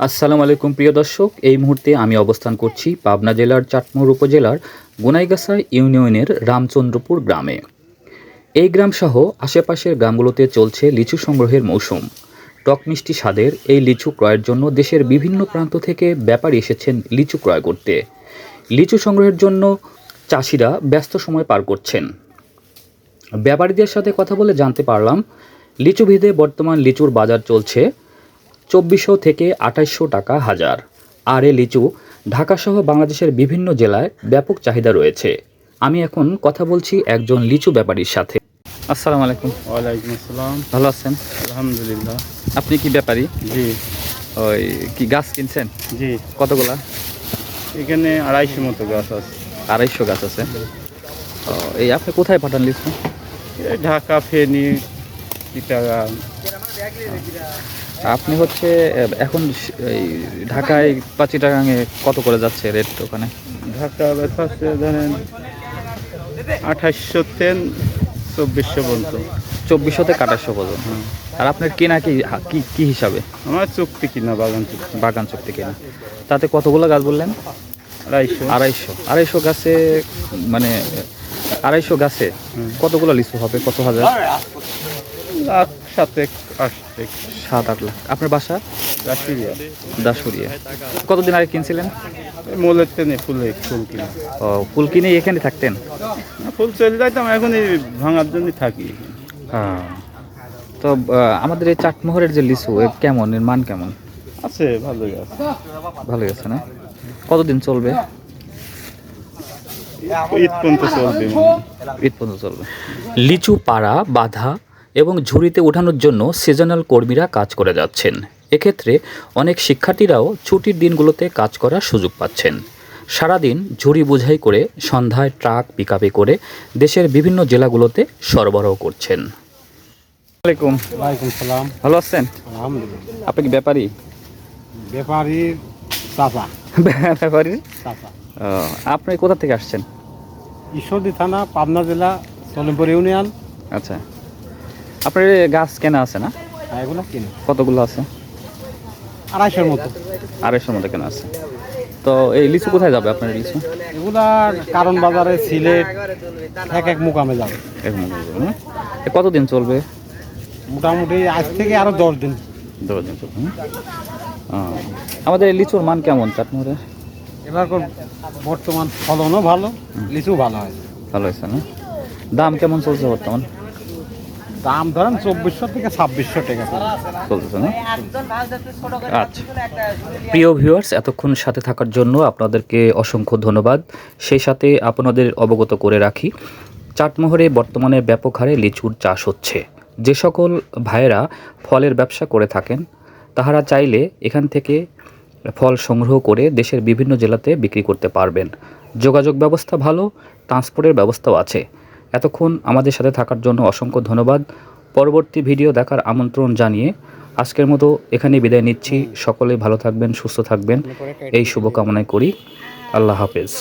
আসসালামু আলাইকুম প্রিয় দর্শক, এই মুহূর্তে আমি অবস্থান করছি পাবনা জেলার চাটমোহর উপজেলার গোনাইগাছা ইউনিয়নের রামচন্দ্রপুর গ্রামে। এই গ্রামসহ আশেপাশের গ্রামগুলোতে চলছে লিচু সংগ্রহের মৌসুম। টক মিষ্টি স্বাদের এই লিচু ক্রয়ের জন্য দেশের বিভিন্ন প্রান্ত থেকে ব্যাপারী এসেছেন লিচু ক্রয় করতে। লিচু সংগ্রহের জন্য চাষিরা ব্যস্ত সময় পার করছেন। ব্যাপারীদের সাথে কথা বলে জানতে পারলাম, লিচু ভেদে বর্তমান লিচুর বাজার চলছে 2400 থেকে 2800 টাকা হাজার। আর এই লিচু ঢাকাসহ বাংলাদেশের বিভিন্ন জেলায় ব্যাপক চাহিদা রয়েছে। আমি এখন কথা বলছি একজন লিচু ব্যাপারীর সাথে। আসসালামু আলাইকুম। ওয়ালাইকুম আসসালাম। ভালো আছেন? আলহামদুলিল্লাহ। আপনি কি ব্যাপারী? জি। ওই কি গাছ কিনছেন? জি। কতগুলা? এখানে 250 মতো গাছ আছে। 250 গাছ আছে। এই আপনি কোথায় পাঠান লিচু? এই ঢাকা, ফেনী, চিটাগাং। আপনি হচ্ছে এখন এই ঢাকায় বা চিটাগাংয়ে কত করে যাচ্ছে রেট ওখানে? ঢাকা বেচা আছে ধরেন 2800 থেকে 2400 পর্যন্ত। 2400 থেকে 2800 পর্যন্ত। আর আপনার কেনা কি কি হিসাবে? আমার চুক্তি কিনা, বাগান চুক্তি। বাগান চুক্তি কেনা। তাতে কতগুলো গাছ বললেন? 250। 250 গাছে মানে 250 গাছে কতগুলো লিচু হবে? কত হাজার? লাখ 7-8 থেকে 7-8 লাখ। আপনার বাসা? দাসুরিয়া। কতদিন আগে কিনছিলেন? মোলের টেনে ফুল কিনা। ফুল কিনে এখানে থাকতেন? ফুল চলে যাইতাম, এখন এই ভাঙার জন্য থাকি। হ্যাঁ। তো আমাদের এই চাটমোহরের যে লিচু কেমন, এর মান কেমন? আছে, ভালোই আছে। ভালোই আছে না? কতদিন চলবে? ঈদ পর্যন্ত চলবে। ঈদ পর্যন্ত চলবে। লিচু পাড়া, বাঁধা এবং ঝুড়িতে ওঠানোর জন্য সিজনাল কর্মীরা কাজ করে যাচ্ছেন। এক্ষেত্রে অনেক শিক্ষার্থীরাও ছুটির দিনগুলোতে কাজ করার সুযোগ পাচ্ছেন। সারাদিন ঝুড়ি বোঝাই করে সন্ধ্যায় ট্রাক পিকআপে করে দেশের বিভিন্ন জেলাগুলোতে সরবরাহ করছেন। ওয়ালাইকুম সালাম। ভালো আছেন? আলহামদুলিল্লাহ। আপনি কি ব্যাপারী? ব্যাপারীর চাচা। ব্যাপারী? চাচা। আপনি কোথা থেকে আসছেন? ঈশ্বরদী থানা, পাবনা জেলা, সলিমপুর ইউনিয়ন। আচ্ছা, আপনার গাছ কেনা আছে না? এগুলো কিনে কতগুলো আছে? 250 মতো। 250 মতো কেনা আছে। তো এই লিচু কোথায় যাবে আপনার লিচু? এগুলা কারণ বাজারে, সিলেট, এক মুকামে যাবে। কতদিন চলবে? মোটামুটি আজ থেকে আরো 10 দিন। 10 দিন চলবে। আমাদের লিচুর মান কেমন চাটমোহরে? এবার বর্তমান ফলনও ভালো, লিচু ভালো হয়। ভালো হয়েছে না? দাম কেমন চলছে বর্তমান? দাম ধরেন 2400 থেকে 2600 টাকা চলতেছে না? আচ্ছা, প্রিয় ভিউয়ার্স, এতক্ষণ সাথে থাকার জন্য আপনাদেরকে অসংখ্য ধন্যবাদ। সেই সাথে আপনাদের অবগত করে রাখি, চাটমোহরে বর্তমানে ব্যাপক হারে লিচুর চাষ হচ্ছে। যে সকল ভাইয়েরা ফলের ব্যবসা করে থাকেন তাহারা চাইলে এখান থেকে ফল সংগ্রহ করে দেশের বিভিন্ন জেলাতে বিক্রি করতে পারবেন। যোগাযোগ ব্যবস্থা ভালো, ট্রান্সপোর্টের ব্যবস্থাও আছে। এতক্ষণ আমাদের সাথে থাকার জন্য অসংখ্য ধন্যবাদ। পরবর্তী ভিডিও দেখার আমন্ত্রণ জানিয়ে আজকের মতো এখানে বিদায় নিচ্ছি। সকলে ভালো থাকবেন, সুস্থ থাকবেন, এই শুভকামনায় করি। আল্লাহ হাফেজ।